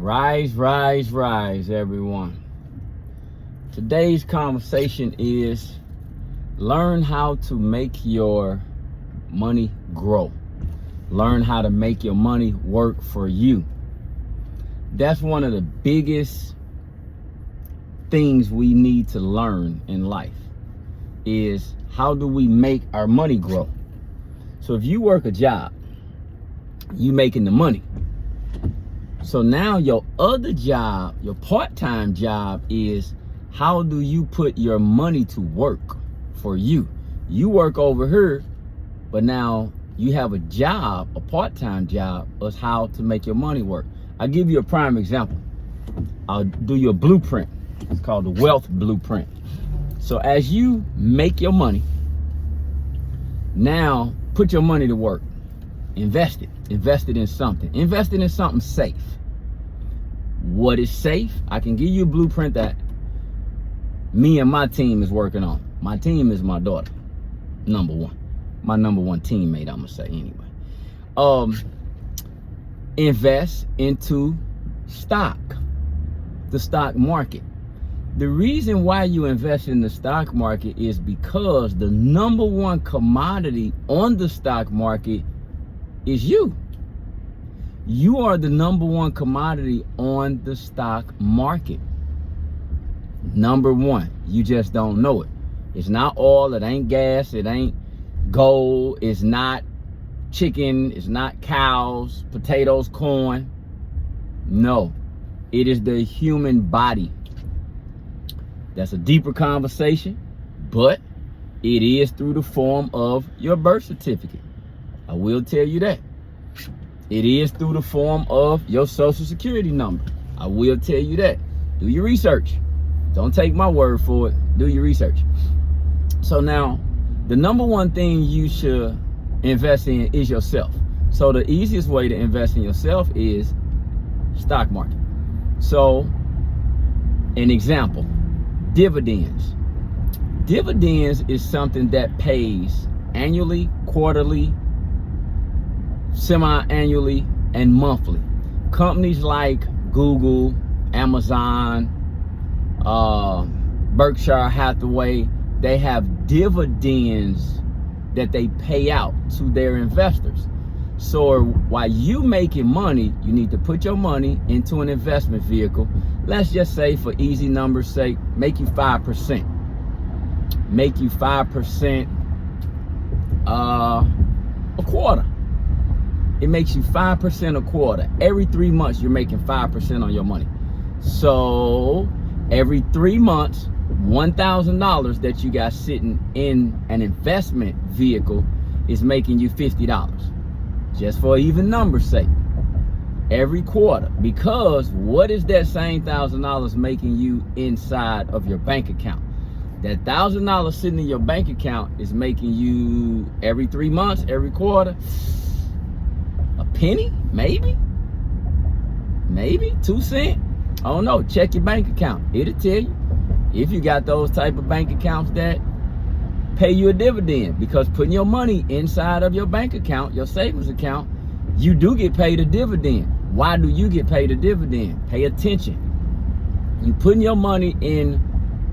Rise, rise, rise, everyone. Today's conversation is learn how to make your money grow. Learn how to make your money work for you. That's one of the biggest things we need to learn in life is how do we make our money grow? So if you work a job, you making the money. So now your other job, your part-time job is how do you put your money to work for you? You work over here, but now you have a job, a part-time job, of how to make your money work. I'll give you a prime example. I'll do you a blueprint. It's called the wealth blueprint. So as you make your money, now put your money to work. Invest it in something. Invest it in something safe. What is safe? I can give you a blueprint that me and my team is working on. My team is my daughter, number one. My number one teammate, I'm gonna say anyway. Invest into stock, the stock market. The reason why you invest in the stock market is because the number one commodity on the stock market is you. You are the number one commodity on the stock market. Number one. You just don't know it. It's not oil, it ain't gas, it ain't gold, it's not chicken, it's not cows, potatoes, corn. No, it is the human body. That's a deeper conversation, but it is through the form of your birth certificate. I will tell you that. It is through the form of your social security number. I will tell you that. Do your research. Don't take my word for it. Do your research. So now, the number one thing you should invest in is yourself. So the easiest way to invest in yourself is stock market. So, an example, dividends. Dividends is something that pays annually, quarterly, semi-annually, and monthly. Companies like Google, Amazon, Berkshire Hathaway, they have dividends that they pay out to their investors. So while you making money, you need to put your money into an investment vehicle. Let's just say, for easy numbers' sake, make you 5%. Make you 5% a quarter. It makes you 5% a quarter. Every 3 months, you're making 5% on your money. So every 3 months, $1,000 that you got sitting in an investment vehicle is making you $50. Just for even numbers' sake. Every quarter. Because what is that same $1,000 making you inside of your bank account? That $1,000 sitting in your bank account is making you every 3 months, every quarter, a penny, maybe 2 cents. I don't know. Check your bank account. It'll tell you if you got those type of bank accounts that pay you a dividend. Because putting your money inside of your bank account, your savings account, you do get paid a dividend. Why do you get paid a dividend? Pay attention. You putting your money in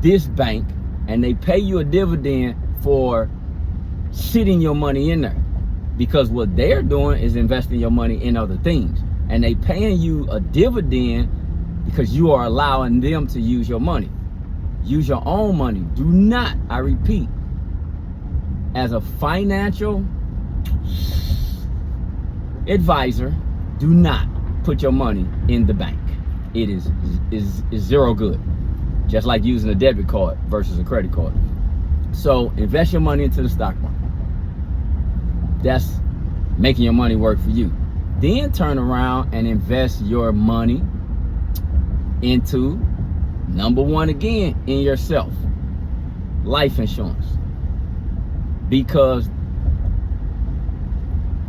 this bank and they pay you a dividend for sitting your money in there. Because what they're doing is investing your money in other things. And they paying you a dividend because you are allowing them to use your money. Use your own money. Do not, I repeat, as a financial advisor, do not put your money in the bank. It is zero good. Just like using a debit card versus a credit card. So invest your money into the stock market. That's making your money work for you. Then turn around and invest your money into, number one again, in yourself. Life insurance. Because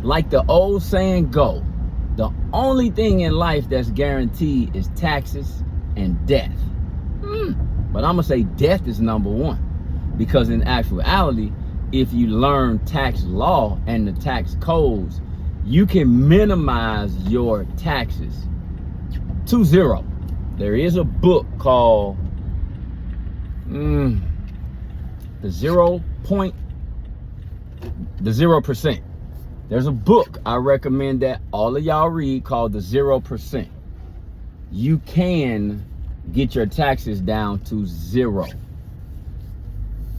like the old saying go, the only thing in life that's guaranteed is taxes and death. But I'm gonna say death is number one. Because in actuality, if you learn tax law and the tax codes, you can minimize your taxes 20. There is a book called the 0%. There's a book I recommend that all of y'all read called The 0%. You can get your taxes down to 0.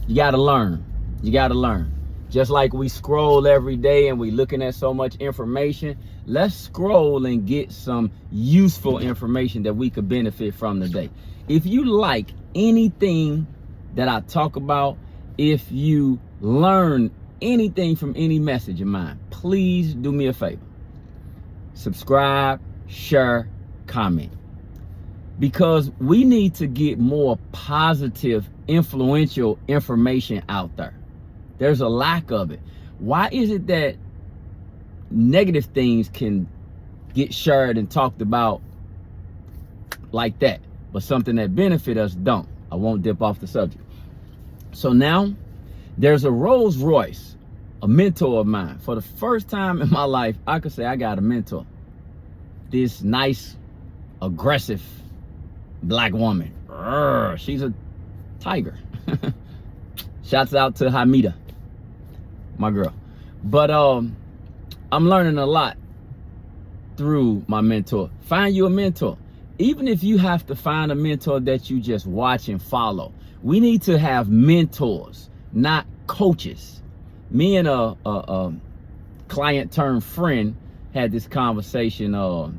You gotta learn. You gotta learn. Just like we scroll every day and we looking at so much information, let's scroll and get some useful information that we could benefit from today. If you like anything that I talk about, if you learn anything from any message of mine, please do me a favor. Subscribe, share, comment. Because we need to get more positive, influential information out there. There's a lack of it. Why is it that negative things can get shared and talked about like that, but something that benefit us don't? I won't dip off the subject. So now there's a Rolls Royce, a mentor of mine. For the first time in my life, I could say I got a mentor. This nice, aggressive black woman. She's a tiger. Shouts out to Hamida, my girl. But I'm learning a lot through my mentor. Find you a mentor. Even if you have to find a mentor that you just watch and follow. We need to have mentors, not coaches. Me and a client turned friend had this conversation a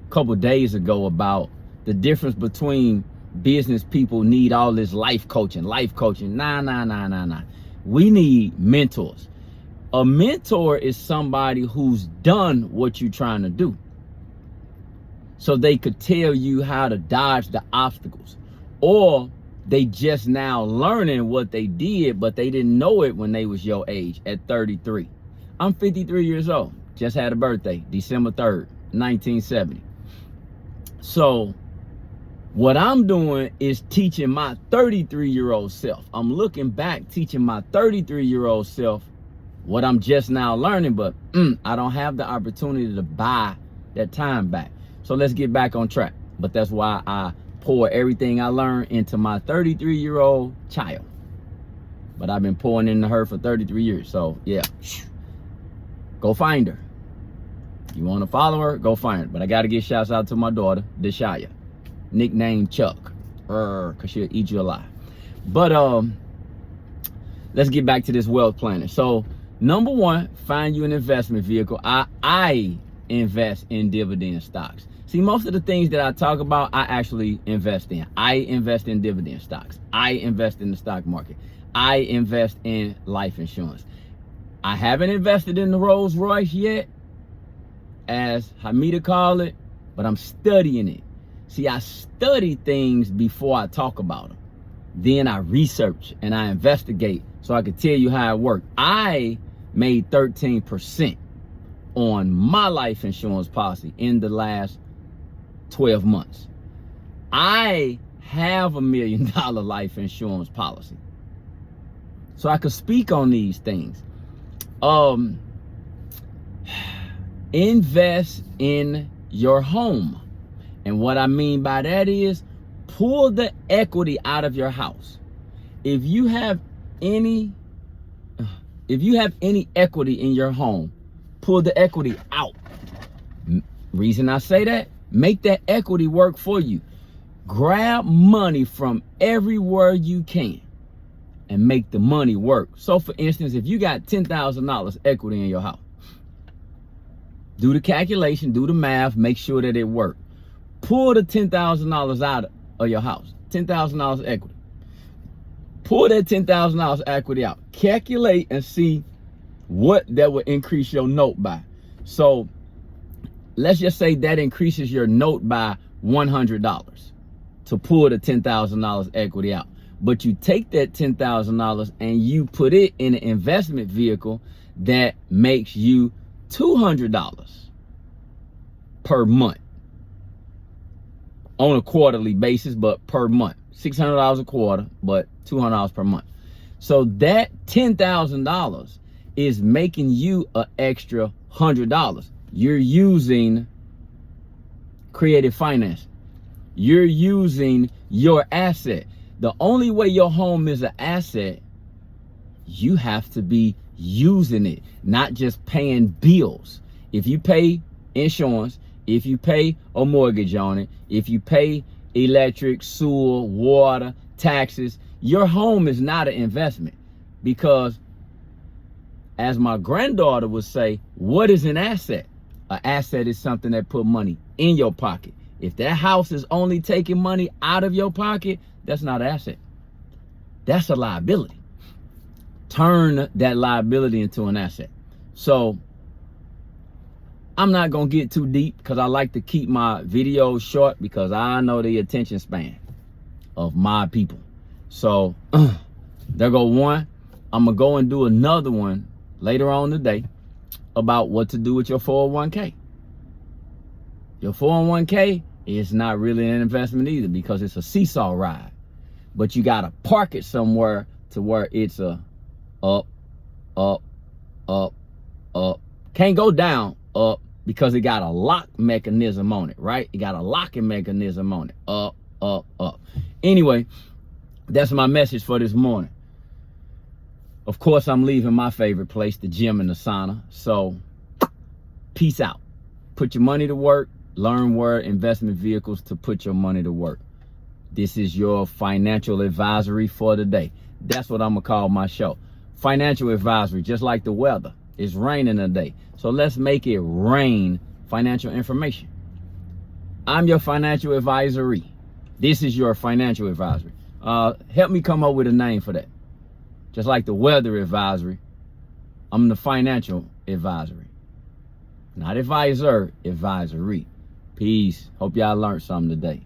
couple days ago about the difference between business people need all this life coaching. Nah. We need mentors. A mentor is somebody who's done what you're trying to do, so they could tell you how to dodge the obstacles, or they just now learning what they did, but they didn't know it when they was your age at 33. I'm 53 years old. Just had a birthday, December 3rd, 1970. So what I'm doing is teaching my 33-year-old self. I'm looking back, teaching my 33-year-old self what I'm just now learning, but I don't have the opportunity to buy that time back. So let's get back on track. But that's why I pour everything I learned into my 33-year-old child. But I've been pouring into her for 33 years. So yeah, go find her. You want to follow her, go find her. But I got to give shouts out to my daughter, Deshaya, nicknamed Chuck, because she'll eat you alive. But let's get back to this wealth planner. So number one, find you an investment vehicle. I invest in dividend stocks. See, most of the things that I talk about, I actually invest in. I invest in dividend stocks. I invest in the stock market. I invest in life insurance. I haven't invested in the Rolls Royce yet, as Hamida called it, but I'm studying it. See, I study things before I talk about them. Then I research and I investigate so I can tell you how it worked. I made 13% on my life insurance policy in the last 12 months. I have $1 million life insurance policy. So I could speak on these things. Invest in your home. And what I mean by that is pull the equity out of your house. If you have any equity in your home, pull the equity out. Reason I say that, make that equity work for you. Grab money from everywhere you can and make the money work. So for instance, if you got $10,000 equity in your house, do the calculation, do the math, make sure that it works. Pull the $10,000 out of your house, $10,000 equity. Pull that $10,000 equity out. Calculate and see what that will increase your note by. So let's just say that increases your note by $100 to pull the $10,000 equity out. But you take that $10,000 and you put it in an investment vehicle that makes you $200 per month on a quarterly basis, but per month. $600 a quarter, but $200 per month. So that $10,000 is making you an extra $100. You're using creative finance. You're using your asset. The only way your home is an asset, you have to be using it, not just paying bills. If you pay insurance, if you pay a mortgage on it, if you pay electric, sewer, water, taxes, your home is not an investment. Because as my granddaughter would say, what is an asset? An asset is something that put money in your pocket. If that house is only taking money out of your pocket, that's not an asset. That's a liability. Turn that liability into an asset. So I'm not going to get too deep because I like to keep my videos short because I know the attention span of my people. So there go one. I'm going to go and do another one later on today about what to do with your 401k. Your 401k is not really an investment either because it's a seesaw ride. But you got to park it somewhere to where it's a up, up, up, up. Can't go down, up, because it got a lock mechanism on it, right? It got a locking mechanism on it. Up, up, up. Anyway, that's my message for this morning. Of course, I'm leaving my favorite place, the gym and the sauna. So, peace out. Put your money to work. Learn where investment vehicles to put your money to work. This is your financial advisory for the day. That's what I'm going to call my show. Financial advisory, just like the weather. It's raining today. So let's make it rain financial information. I'm your financial advisory. This is your financial advisory. Help me come up with a name for that. Just like the weather advisory, I'm the financial advisory. Not advisor, advisory. Peace. Hope y'all learned something today.